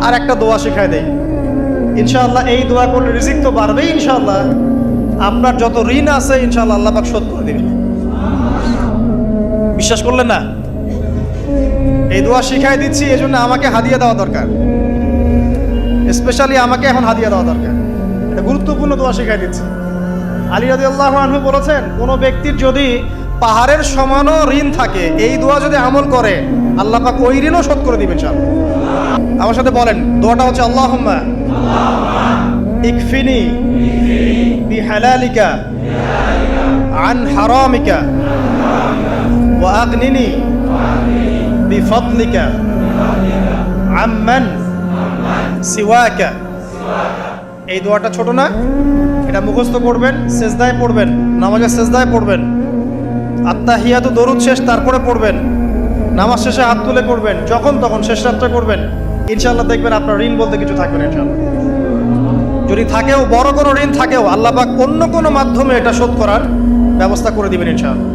আর একটা দোয়া শেখায় দেই। ইনশাআল্লাহ এই দোয়া করলে রিজিক তো বাড়বেই ইনশাআল্লাহ, আপনার যত ঋণ আছে ইনশাআল্লাহ আল্লাহ পাক শোধ করে দিবেন। বিশ্বাস করলেন না? এই দোয়া শিখাই দিচ্ছি, এই জন্য আমাকে হাদিয়া দেওয়া দরকার, স্পেশালি আমাকে এখন হাদিয়া দেওয়া দরকার। এটা গুরুত্বপূর্ণ দোয়া শিখাই দিচ্ছি। আলী রাদিয়াল্লাহু আনহু বলেছেন, কোনো ব্যক্তির যদি পাহাড়ের সমানও ঋণ থাকে, এই দোয়া যদি আমল করে আল্লাহ পাক ওই ঋণও শোধ করে দিবেন ইনশাআল্লাহ। আমার সাথে বলেন, দোয়াটা হচ্ছে আল্লাহুম্মা ইকফিনি বিহালালিকা আন হারামিকা ওয়া আগনিনি বিফদলিকা আম্মান সিওয়াকা। এই দোয়াটা ছোট না, এটা মুখস্থ করবেন, সেজদায় পড়বেন, নামাজের সেজদায় পড়বেন, আত্তাহিয়াতু দরুদ শেষ তারপরে পড়বেন, নামাজ শেষে হাত তুলে পড়বেন, যখন তখন শেষ রাত্রে করবেন। ইনশাআল্লাহ দেখবেন আপনার ঋণ বলতে কিছু থাকবে না ইনশাআল্লাহ। যদি থাকেও, বড় কোনো ঋণ থাকেও, আল্লাহ পাক অন্য কোনো মাধ্যমে এটা শোধ করার ব্যবস্থা করে দিবেন ইনশাআল্লাহ।